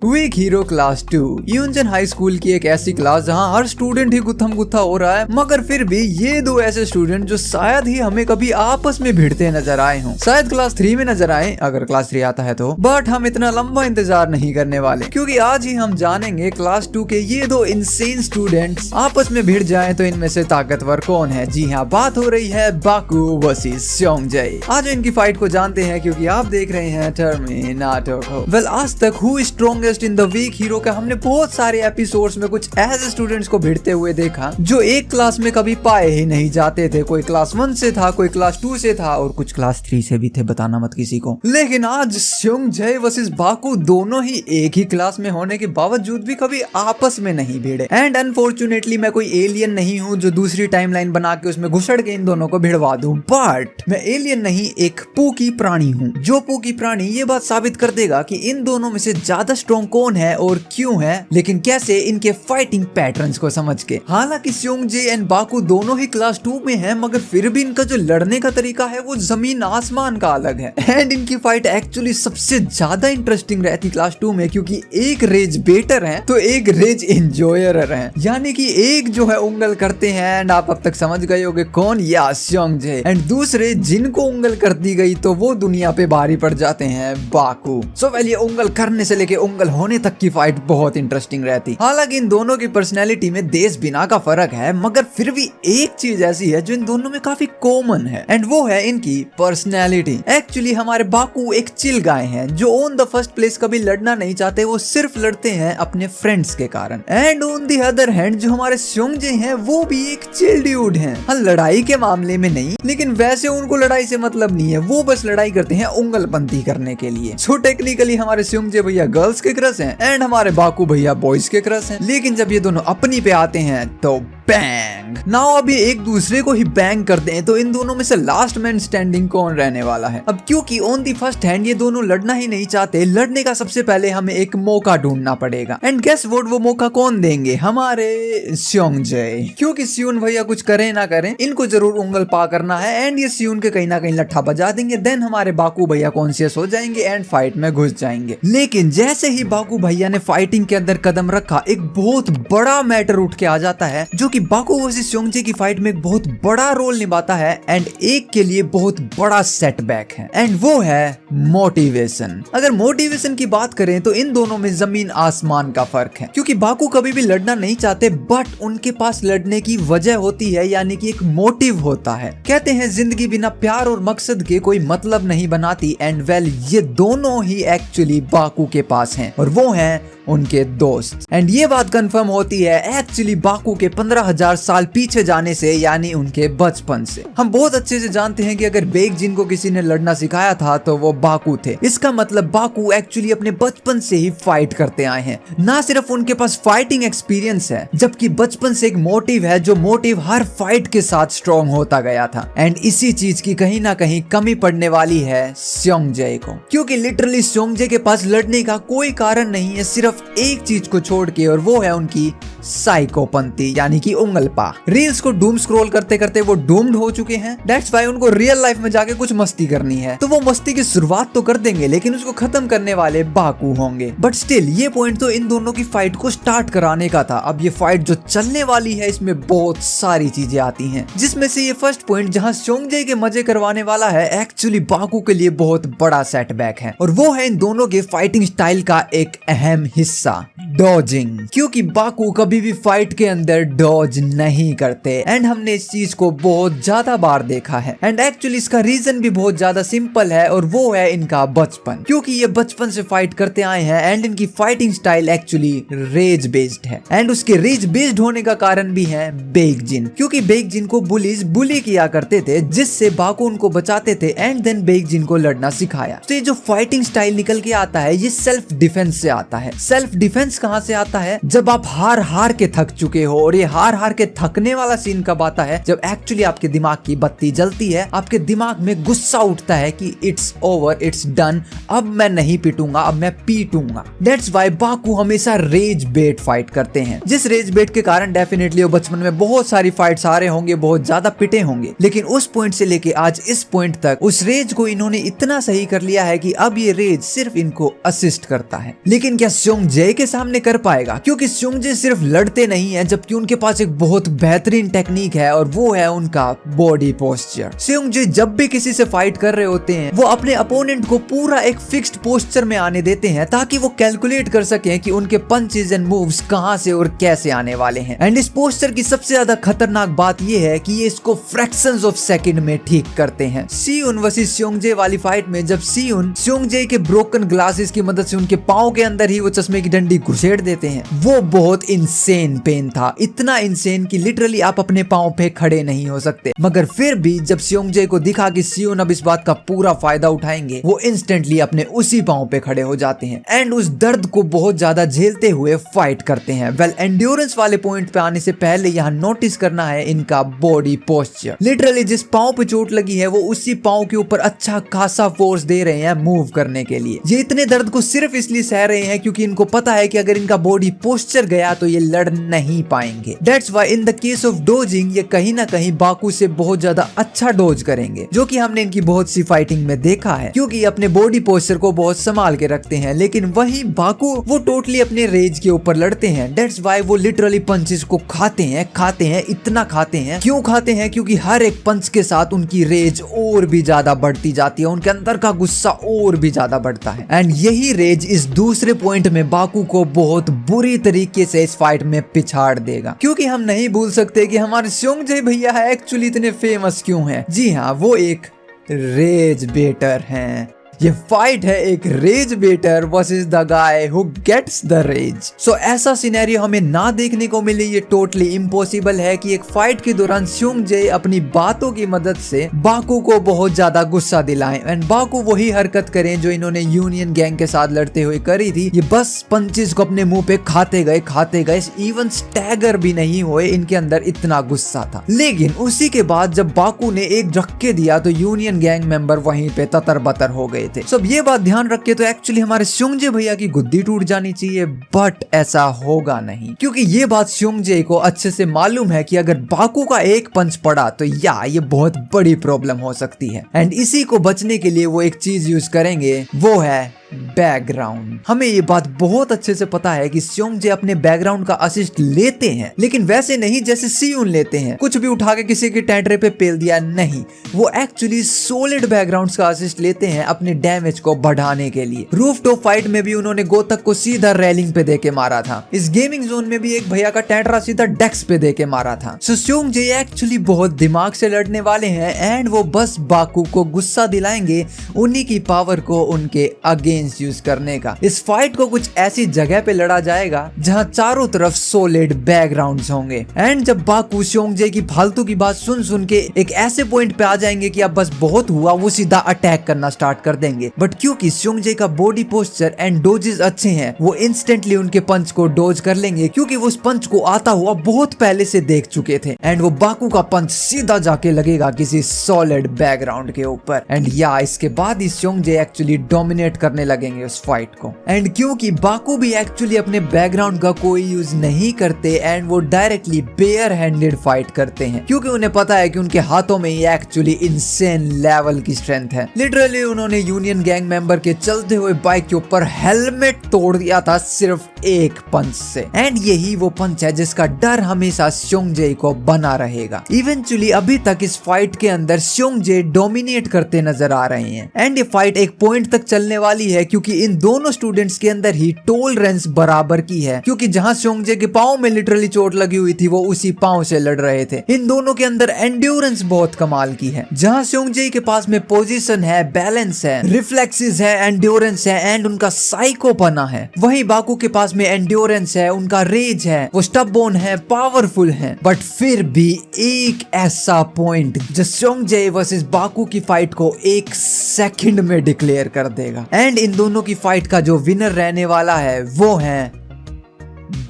Week hero class 2 Eunjang high school की एक ऐसी क्लास जहां हर स्टूडेंट ही गुत्थम गुत्था हो रहा है, मगर फिर भी ये दो ऐसे स्टूडेंट जो शायद ही हमें कभी आपस में भिड़ते नजर आए हों, शायद क्लास 3 में नजर आए अगर क्लास 3 आता है तो। बट हम इतना लंबा इंतजार नहीं करने वाले, क्योंकि आज ही हम जानेंगे क्लास 2 के ये दो इंसेन स्टूडेंट्स आपस में भिड़ जाए तो इनमें से ताकतवर कौन है। जी हाँ, बात हो रही है बाकू वर्सेस स्योंगजाe। आज इनकी फाइट को जानते हैं, क्योंकि आप देख रहे हैं टर्मिनेटर को। वेल, आज तक who strongest in the weak hero का हमने बहुत सारे एपिसोड्स में कुछ ऐसे स्टूडेंट्स को भिड़ते हुए देखा जो एक क्लास में कभी पाए ही नहीं जाते थे। कोई क्लास 1 से था, कोई क्लास 2 से था और कुछ क्लास 3 से भी थे, बताना मत किसी को। लेकिन आज स्योंगजाe वर्सेस बाकू दोनों ही एक ही क्लास में होने के बावजूद भी कभी आपस में नहीं भिड़े। एंड अनफॉर्चुनेटली मैं कोई एलियन नहीं हूँ जो दूसरी टाइमलाइन बना के उसमें घुसड़ के इन दोनों को भिड़वा दूं। बट मैं एलियन नहीं, एक पूकी प्राणी हूँ। जो पूकी प्राणी ये बात साबित कर देगा कि इन दोनों में से ज्यादा स्ट्रॉन्ग कौन है और क्यों है, लेकिन कैसे, इनके फाइटिंग पैटर्न्स को समझ के। हालांकि स्योंगजाe एंड बाकू दोनों ही क्लास 2 में हैं, मगर फिर भी इनका जो लड़ने का तरीका है वो जमीन आसमान का अलग है। एंड इनकी फाइट एक्चुअली सबसे ज्यादा इंटरेस्टिंग रहती क्लास 2 में, क्योंकि एक रेज बेटर है तो एक रेज एंजॉयर है। यानी कि एक जो है उंगल करते हैं एंड आप अब तक समझ गए होंगे कौन, या स्योंगजाe। एंड दूसरे जिनको उंगल कर दी गई तो वो दुनिया पे भारी पड़ जाते हैं, बाकू। सो वेल, ये उंगल करने से लेके उंगल होने तक की फाइट बहुत इंटरेस्टिंग रहती। हालांकि इन दोनों की पर्सनैलिटी में देश बिना का फर्क है, मगर फिर भी एक चीज ऐसी है जो इन दोनों में काफी कॉमन है, एंड वो है इनकी पर्सनैलिटी। एक्चुअली हमारे बाकू एक चिल गाय हैं जो ऑन द फर्स्ट प्लेस कभी लड़ना नहीं चाहते, वो सिर्फ लड़ते हैं अपने फ्रेंड्स के कारण। And on the other hand जो हमारे स्योंगजाe हैं वो भी एक चिल ड्यूड हैं। हाँ, लड़ाई के मामले में नहीं, लेकिन वैसे उनको लड़ाई से मतलब नहीं है, वो बस लड़ाई करते हैं उंगलपंती करने के लिए। सो टेक्निकली हमारे स्योंगजाe भैया गर्ल्स के क्रश हैं एंड हमारे बाकू भैया बॉयज के क्रश हैं। लेकिन जब ये दोनों अपनी पे आते हैं तो बैंग। नाउ अभी एक दूसरे को ही बैंग करते हैं, तो इन दोनों में से लास्ट मैन स्टैंडिंग कौन रहने वाला है। अब क्योंकि ऑन दी फर्स्ट हैंड ये दोनों लड़ना ही नहीं चाहते, लड़ने का सबसे पहले हमें एक मौका ढूंढना पड़ेगा। एंड गेस व्हाट, वो मौका कौन देंगे, हमारे स्योंगजाe। क्योंकि स्यून भैया कुछ करें ना करें, इनको जरूर उंगल पा करना है एंड ये स्यून के कहीं ना कहीं लट्ठा बजा देंगे। देन हमारे बाकू भैया कॉन्शियस हो जाएंगे एंड फाइट में घुस जाएंगे। लेकिन जैसे ही बाकू भैया ने फाइटिंग के अंदर कदम रखा, एक बहुत बड़ा मैटर उठ के आ जाता है जो कि बाकू वर्सेस स्योंगजाe की फाइट में एक बहुत बड़ा रोल निभाता है एंड एक के लिए बहुत बड़ा सेटबैक है, एंड वो है मोटिवेशन। अगर मोटिवेशन की बात करें तो इन दोनों में जमीन आसमान का फर्क है, क्योंकि बाकू कभी भी लड़ना नहीं चाहते, बट उनके पास लड़ने की वजह होती है, यानी कि एक मोटिव होता है। कहते हैं जिंदगी बिना प्यार और मकसद के कोई मतलब नहीं बनाती, एंड वेल ये दोनों ही एक्चुअली बाकू के पास हैं, और वो हैं उनके दोस्त। एंड ये बात कंफर्म होती है एक्चुअली बाकू के 15,000 साल पीछे जाने से, यानी उनके बचपन से। हम बहुत अच्छे से जानते हैं कि अगर बेइजिंग को किसी ने लड़ना सिखाया था तो वो बाकू थे। इसका मतलब बाकू एक्चुअली अपने बचपन से ही फाइट करते आए हैं। ना सिर्फ उनके पास फाइटिंग एक्सपीरियंस है, जबकि बचपन से एक मोटिव है, जो मोटिव हर फाइट के साथ स्ट्रॉन्ग होता गया था। एंड इसी चीज की कहीं ना कहीं कमी पड़ने वाली है स्योंगजाe को, क्योंकि लिटरली स्योंगजाe के पास लड़ने का कोई कारण नहीं है, सिर्फ एक चीज को छोड़ के, और वो है उनकी साइकोपंती, यानी कि उंगलपा। रील्स को डूम स्क्रॉल करते करते वो डूम्ड हो चुके हैं। दैट्स व्हाई उनको रियल लाइफ में जाके कुछ मस्ती करनी है, तो वो मस्ती की शुरुआत तो कर देंगे, लेकिन उसको खत्म करने वाले बाकू होंगे। बट स्टिल ये पॉइंट तो इन दोनों की फाइट को स्टार्ट कराने का था। अब ये फाइट जो चलने वाली है, इसमें बहुत सारी चीजें आती हैं, जिसमें से ये फर्स्ट पॉइंट जहां स्योंगजाe के मजे करवाने वाला है, एक्चुअली बाकू के लिए बहुत बड़ा सेटबैक है, और वो है इन दोनों के फाइटिंग स्टाइल का एक अहम हिस्सा, डॉजिंग। क्योंकि बाकू कभी भी फाइट के अंदर डॉज नहीं करते, एंड हमने इस चीज को बहुत ज्यादा बार देखा है। एंड एक्चुअली इसका रीजन भी बहुत ज्यादा सिंपल है, और वो है इनका बचपन। क्योंकि ये बचपन से फाइट करते आए हैं एंड इनकी fighting style actually rage based है, एंड उसके रेज बेस्ड होने का कारण भी है बेइजिंग। क्योंकि बेइजिंग को बुलीज बुली किया करते थे, जिससे बाकू उनको बचाते थे, एंड देन बेइजिंग को लड़ना सिखाया। तो ये जो फाइटिंग स्टाइल निकल के आता है, ये सेल्फ डिफेंस से आता है। सेल्फ डिफेंस कहाँ से आता है, जब आप हार हार के थक चुके हो। और ये हार के थकने वाला सीन कब आता है? जब एक्चुअली आपके दिमाग की बत्ती जलती है, आपके दिमाग में गुस्सा उठता है कि इट्स ओवर, इट्स डन, अब मैं नहीं पिटूंगा, अब मैं पीटूंगा। दैट्स व्हाई बाकू हमेशा रेज बेट फाइट करते हैं, जिस रेज बेट के कारण डेफिनेटली वो बचपन में बहुत सारी फाइट्स हारे होंगे, बहुत ज्यादा पिटे होंगे, लेकिन उस पॉइंट से लेके आज इस पॉइंट तक उस रेज को इन्होंने इतना सही कर लिया है कि अब ये रेज सिर्फ इनको असिस्ट करता है। लेकिन क्या स्योंगजे के सामने कर पाएगा? क्योंकि स्योंगजे सिर्फ लड़ते नहीं है, जबकि उनके पास एक बहुत बेहतरीन टेक्निक है और वो है उनका बॉडी पोस्चर। स्योंगजे जब भी किसी से फाइट कर रहे होते हैं, वो अपने अपोनेंट को पूरा एक फिक्स्ड पोस्चर में आने देते हैं ताकि वो कैलकुलेट कर सके कि उनके पंचेस एंड मूव्स कहां से और कैसे आने वाले हैं। एंड इस पोस्चर की सबसे ज्यादा खतरनाक बात ये है कि ये इसको फ्रैक्शंस ऑफ सेकंड में ठीक करते हैं। सीयुन वर्सेस स्योंगजे वाली फाइट में जब सीयुन स्योंगजे के ब्रोकन ग्लासेस की मदद से उनके पांव के अंदर ही वो चश्मे की डंडी घुसेड़ देते हैं, वो बहुत इंसेन पेन था, इतना इंसेन कि लिटरली आप अपने पांव पे खड़े नहीं हो सकते। मगर फिर भी जब स्योंगजे को दिखा कि सीयुन अब इस बात का पूरा फायदा उठाएंगे, वो इंस्टेंटली अपने उसी पांव पे खड़े हो जाते हैं एंड उस दर्द को बहुत ज्यादा झेलते हुए फाइट करते हैं। वेल, एंड्योरेंस वाले पॉइंट पे आने से पहले यहाँ नोटिस करना है इनका बॉडी पोस्चर। लिटरली जिस पांव पे चोट लगी है, वो उसी पांव के ऊपर अच्छा खासा फोर्स दे रहे हैं मूव करने के लिए। ये इतने दर्द को सिर्फ इसलिए सह रहे हैं क्योंकि इनको पता है कि अगर इनका बॉडी पोस्चर गया तो ये लड़ नहीं पाएंगे। That's why in the case of dosing ये कहीं ना कहीं बाकू से बहुत ज्यादा अच्छा डोज करेंगे, जो कि हमने इनकी बहुत सी फाइटिंग में देखा है, क्योंकि अपने बॉडी पोस्चर को बहुत संभाल के रखते हैं। लेकिन वही बाकू वो टोटली अपने रेज के ऊपर लड़ते हैं। दैट्स व्हाई वो लिटरली पंचेस को खाते हैं, इतना खाते हैं। क्यों खाते हैं? क्योंकि हर एक पंच के साथ उनकी रेज और भी ज्यादा बढ़ती जाती है, उनके अंदर का गुस्सा और भी ज्यादा बढ़ता है। एंड यही रेज इस दूसरे पॉइंट में बाकू को बहुत बुरी तरीके से इस फाइट में पिछाड़ देगा। क्योंकि हम नहीं भूल सकते कि हमारे स्योंगजे भैया एक्चुअली इतने फेमस क्यों हैं। जी हाँ, वो एक रेज बेटर हैं। ये फाइट है एक rage baiter versus the guy who gets the rage. So ऐसा सिनेरियो हमें ना देखने को मिले, ये टोटली इम्पॉसिबल है कि एक फाइट के दौरान स्योंगजे अपनी बातों की मदद से बाकू को बहुत ज्यादा गुस्सा दिलाएं एंड बाकू वही हरकत करें जो इन्होंने यूनियन गैंग के साथ लड़ते हुए करी थी। ये बस पंचेस को अपने मुंह पे खाते गए, इवन स्टैगर भी नहीं हुए, इनके अंदर इतना गुस्सा था। लेकिन उसी के बाद जब बाकू ने एक धक्के दिया तो यूनियन गैंग मेंबर वहीं पे ततर बतर हो गए थे। सब ये बात ध्यान रखे तो एक्चुअली हमारे स्योंगजे भैया की गुद्दी टूट जानी चाहिए, बट ऐसा होगा नहीं, क्योंकि ये बात स्योंगजे को अच्छे से मालूम है कि अगर बाकू का एक पंच पड़ा तो ये बहुत बड़ी प्रॉब्लम हो सकती है। एंड इसी को बचने के लिए वो एक चीज यूज करेंगे, वो है बैकग्राउंड। हमें ये बात बहुत अच्छे से पता है कि स्योंगजे अपने बैकग्राउंड का असिस्ट लेते हैं, लेकिन वैसे नहीं जैसे सीयुन लेते हैं, कुछ भी उठा के किसी के टैंटरे पे पेल दिया, नहीं, वो एक्चुअली सॉलिड बैकग्राउंड्स का असिस्ट लेते हैं अपने डैमेज को बढ़ाने के लिए। रूफटॉप फाइट में भी उन्होंने गोतक को सीधा रेलिंग पे देके मारा था। इस गेमिंग जोन में भी एक भैया का टैंटरा सीधा डेस्क पे देके मारा था। सो स्योंगजे एक्चुअली बहुत दिमाग से लड़ने वाले हैं एंड वो बस बाकू को गुस्सा दिलाएंगे उन्हीं की पावर को उनके अगेंस्ट यूज करने का। इस फाइट को कुछ ऐसी जगह पे लड़ा जाएगा जहां चारों तरफ सॉलिड बैकग्राउंड्स होंगे एंड जब बाकू स्योंगजे की फालतू की बात सुन के एक ऐसे पॉइंट पे आ जाएंगे कि अब बस बहुत हुआ, वो सीधा अटैक करना स्टार्ट कर देंगे। बट क्योंकि स्योंगजे का बॉडी पोस्चर एंड डोजेस अच्छे हैं, वो इंस्टेंटली उनके पंच को डोज कर लेंगे, क्योंकि वो उस पंच को आता हुआ बहुत पहले से देख चुके थे एंड वो बाकू का पंच सीधा जाके लगेगा किसी सॉलिड बैकग्राउंड के ऊपर। एंड इसके बाद ही स्योंगजे एक्चुअली डोमिनेट करने लगेंगे उस फाइट को। एंड क्योंकि बाकू भी एक्चुअली अपने बैकग्राउंड का कोई यूज नहीं करते एंड वो डायरेक्टली बेयर हैंडेड फाइट करते हैं, क्योंकि उन्हें पता है कि उनके हाथों में ये एक्चुअली इंसेन लेवल की स्ट्रेंथ है। लिटरली उन्होंने यूनियन गैंग मेंबर के चलते हुए बाइक के ऊपर हेलमेट तोड़ दिया था सिर्फ एक पंच से। एंड यही वो पंच है जिसका डर हमेशा स्योंगजे को बना रहेगा। इवेंचुअली अभी तक इस फाइट के अंदर स्योंगजे डोमिनेट करते नजर आ रहे हैं एंड ये फाइट एक पॉइंट तक चलने वाली है, क्योंकि इन दोनों स्टूडेंट्स के अंदर ही टॉलरेंस बराबर की है। क्योंकि जहां स्योंगजे के पांव में लिटरली चोट लगी हुई थी, वो उसी पांव से लड़ रहे थे। इन दोनों के अंदर एंड्योरेंस बहुत कमाल की है। जहां स्योंगजे के पास में पोजीशन है, बैलेंस है, रिफ्लेक्सेस है, एंड्योरेंस है एंड उनका साइकोपना है, वहीं बाकू के पास में एंड्योरेंस है, उनका रेज है, वो स्टबबोर्न है, पावरफुल है। बट फिर भी एक ऐसा पॉइंट जो स्योंगजे वर्सेस बाकू की फाइट को एक सेकंड में डिक्लेयर कर देगा एंड इन दोनों की फाइट का जो विनर रहने वाला है वो है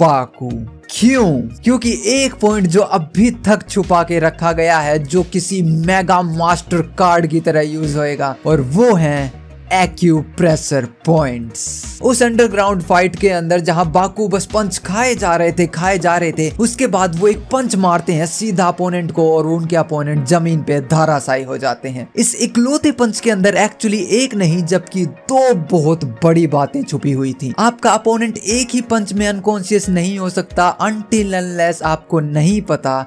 बाकू। क्यों? क्योंकि एक पॉइंट जो अभी तक छुपा के रखा गया है, जो किसी मेगा मास्टर कार्ड की तरह यूज होएगा, और वो है एक्यूप्रेशर पॉइंट्स। उस अंडरग्राउंड फाइट के अंदर जहां बाकू बस पंच खाए जा रहे थे, उसके बाद वो एक पंच मारते हैं सीधा अपोनेंट को और उनके अपोनेंट जमीन पे धराशायी हो जाते हैं। इस इकलौते पंच के अंदर एक्चुअली एक नहीं जबकि दो बहुत बड़ी बातें छुपी हुई थी। आपका अपोनेंट एक ही पंच में अनकॉन्शियस नहीं हो सकता अनटिल अनलेस आपको नहीं पता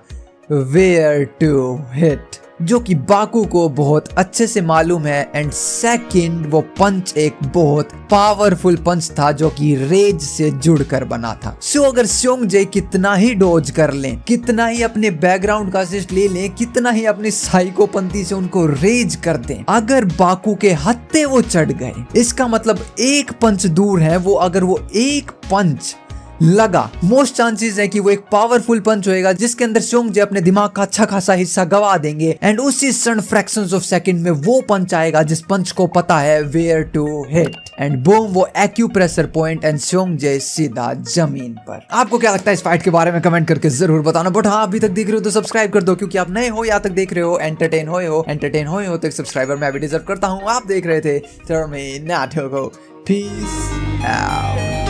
वेयर टू हिट, जो कि बाकू को बहुत अच्छे से मालूम है। एंड सेकंड, वो पंच एक बहुत पावरफुल पंच था जो कि रेज से जुड़कर बना था। सो अगर सोंगजे कितना ही डॉज कर लें, कितना ही अपने बैकग्राउंड का असिस्ट ले लें, कितना ही अपनी साइकोपंथी से उनको रेज कर दें, अगर बाकू के हत्थे वो चढ़ गए, इसका मतलब एक पंच दूर है वो। अगर वो एक पंच लगा, मोस्ट चांसेस है कि वो एक पावरफुल पंच होएगा जिसके अंदर सोंगजे अपने दिमाग का अच्छा खासा हिस्सा गवा देंगे। एंड उसी क्षण फ्रैक्शंस ऑफ सेकंड में वो पंच आएगा जिस पंच को पता है where to hit, and boom, वो एक्यूप्रेशर पॉइंट एंड सोंगजे सीधा जमीन पर। आपको क्या लगता है इस फाइट के बारे में कमेंट करके जरूर बताना। बट हाँ, अभी तक देख रहे हो तो सब्सक्राइब कर दो, क्योंकि आप नए हो या तक देख रहे हो, एंटरटेन हो तो एक सब्सक्राइबर मैं भी डिजर्व करता हूँ। आप देख रहे थे पीस आउट।